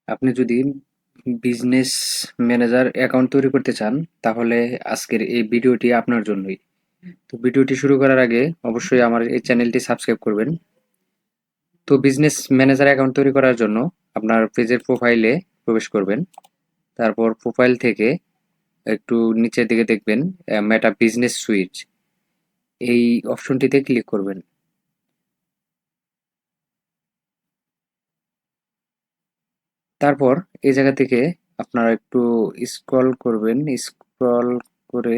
আপনি যদি business manager account তৈরি করতে চান তাহলে আজকের এই ভিডিওটি আপনার জন্যই। তো ভিডিওটি শুরু করার আগে অবশ্যই আমার এই চ্যানেলটি সাবস্ক্রাইব করবেন। তো বিজনেস ম্যানেজার অ্যাকাউন্ট তৈরি করার জন্য আপনার পেজের প্রোফাইলে প্রবেশ করবেন। তারপর প্রোফাইল থেকে একটু নিচের দিকে দেখবেন মেটা বিজনেস সুইচ, এই অপশনটিতে ক্লিক করবেন। তারপর এই জায়গা থেকে আপনারা একটু স্ক্রল করবেন, স্ক্রল করে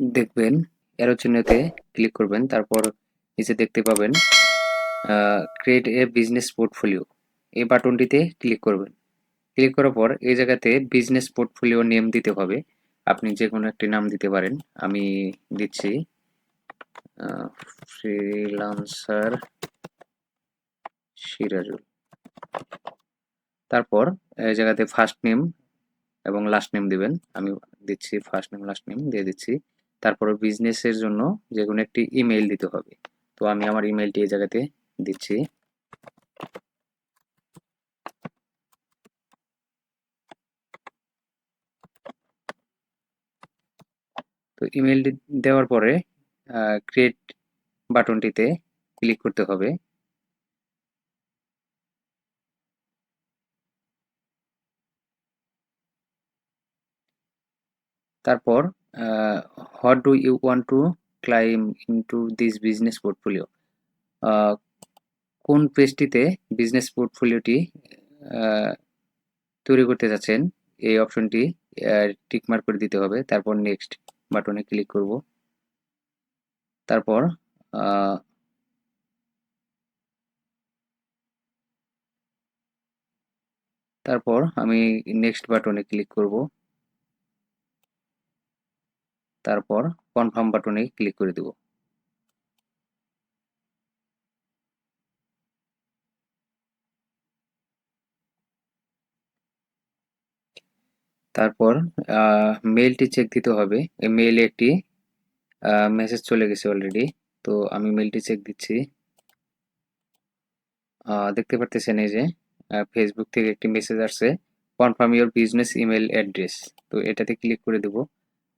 দেখবেন অ্যারো চিহ্নতে ক্লিক করবেন। তারপর নিচে দেখতে পাবেন ক্রিয়েট এ বিজনেস পোর্টফোলিও, এই বাটনটিতে ক্লিক করবেন। ক্লিক করার পর এই জায়গাতে বিজনেস পোর্টফোলিও নেম দিতে হবে। আপনি যে কোনো একটি নাম দিতে পারেন। আমি দিচ্ছি ফ্রিল্যান্সার সিরাজুল। তারপর এই জায়গাতে ফার্স্ট নেম এবং লাস্ট নেম দিবেন। আমি দিচ্ছি ফার্স্ট নেম লাস্ট নেম দিয়ে দিচ্ছি। তারপরে বিজনেসের জন্য যে কোনো একটি ইমেইল দিতে হবে। তো আমি আমার ইমেইলটি এই জায়গাতে দিচ্ছি। তো ইমেইলটি দেওয়ার পরে ক্রিয়েট বাটনটিতে ক্লিক করতে হবে। তারপর what do you want to claim into this business portfolio, কোন পেজটিতে বিজনেস পোর্টফোলিওটি তৈরি করতে যাচ্ছেন এই অপশনটি টিক মার্ক করে দিতে হবে। তারপর নেক্সট বাটনে ক্লিক করব। তারপর আমি নেক্সট বাটনে ক্লিক করব। তারপর কনফার্ম বাটনে ক্লিক করে দেব। তারপর মেইলটি চেক দিতে হবে। এই মেইলে একটি মেসেজ চলে গেছে অলরেডি। তো আমি মেইলটি চেক দিচ্ছি। দেখতে পারতেছেন এই যে ফেসবুক থেকে একটি মেসেজ আসছে, confirm your business email address. তো এটাতে ক্লিক করে দেব।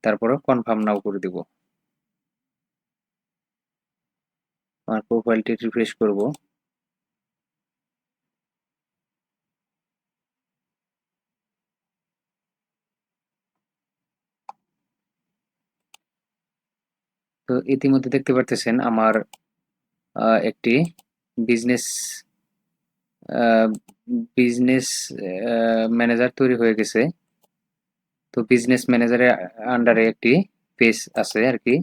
তারপরে কনফার্ম নাও করে দেব। আমার প্রোফাইলটি রিফ্রেশ করব। তো ইতিমধ্যে দেখতে পারতেছেন আমার একটি বিজনেস বিজনেস ম্যানেজার তৈরি হয়ে গেছে। তো বিজনেস ম্যানেজারের আন্ডারে একটি পেজ আছে আর কি।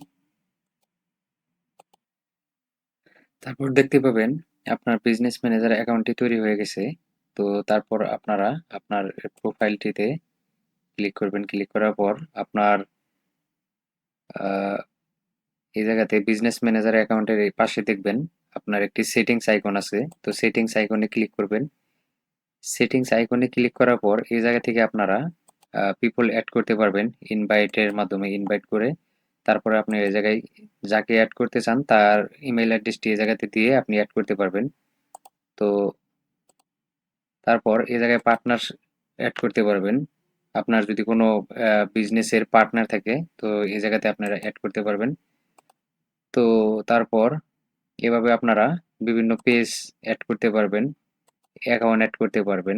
তারপর দেখতে পাবেন আপনার বিজনেস ম্যানেজার অ্যাকাউন্টটি তৈরি হয়ে গেছে। তো তারপর আপনারা আপনার প্রোফাইলটিতে ক্লিক করবেন। ক্লিক করার পর আপনার এই জায়গাতে বিজনেস ম্যানেজার অ্যাকাউন্টের এই পাশে দেখবেন আপনার একটি সেটিংস আইকন আছে। তো সেটিংস আইকনে ক্লিক করবেন। সেটিংস আইকনে ক্লিক করার পর এই জায়গা থেকে আপনারা পিপল অ্যাড করতে পারবেন ইনভাইটের মাধ্যমে। ইনভাইট করে তারপরে আপনি এই জায়গায় যাকে অ্যাড করতে চান তার ইমেল অ্যাড্রেসটি এই জায়গাতে দিয়ে আপনি অ্যাড করতে পারবেন। তো তারপর এই জায়গায় পার্টনার অ্যাড করতে পারবেন। আপনার যদি কোনো বিজনেসের পার্টনার থাকে তো এই জায়গাতে আপনারা অ্যাড করতে পারবেন। তো তারপর এভাবে আপনারা বিভিন্ন পেজ অ্যাড করতে পারবেন, অ্যাকাউন্ট অ্যাড করতে পারবেন,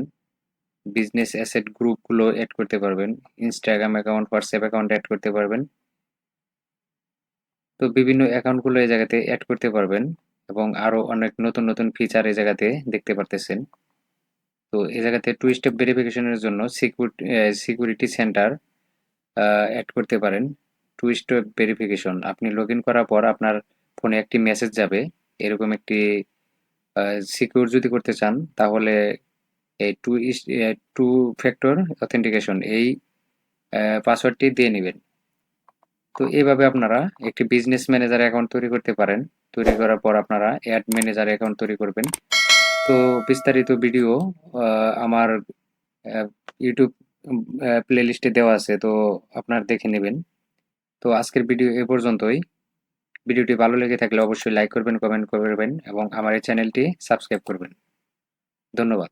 বিজনেস অ্যাসেট গ্রুপগুলো অ্যাড করতে পারবেন, Instagram account, WhatsApp account add করতে পারবেন। তো বিভিন্ন অ্যাকাউন্টগুলো এই জায়গাতে অ্যাড করতে পারবেন এবং আরও অনেক নতুন নতুন ফিচার এই জায়গাতে দেখতে পারতেছেন। তো এই জায়গাতে টু স্টেপ ভেরিফিকেশনের জন্য সিকিউরিটি সেন্টার অ্যাড করতে পারেন। টু স্টেপ ভেরিফিকেশন, আপনি লগ ইন করার পর আপনার ফোনে একটি মেসেজ যাবে, এরকম একটি সিকিউর যদি করতে চান তাহলে এই টু ফ্যাক্টর অথেন্টিকেশন এই পাসওয়ার্ডটি দিয়ে নেবেন। তো এইভাবে আপনারা একটি বিজনেস ম্যানেজার অ্যাকাউন্ট তৈরি করতে পারেন। তৈরি করার পর আপনারা অ্যাড ম্যানেজার অ্যাকাউন্ট তৈরি করবেন। তো বিস্তারিত ভিডিও আমার ইউটিউব প্লেলিস্টে দেওয়া আছে, তো আপনারা দেখে নেবেন। তো আজকের ভিডিও এ পর্যন্তই। ভিডিওটি ভালো লেগে থাকলে অবশ্যই লাইক করবেন, কমেন্ট করবেন এবং আমার এই চ্যানেলটি সাবস্ক্রাইব করবেন। ধন্যবাদ।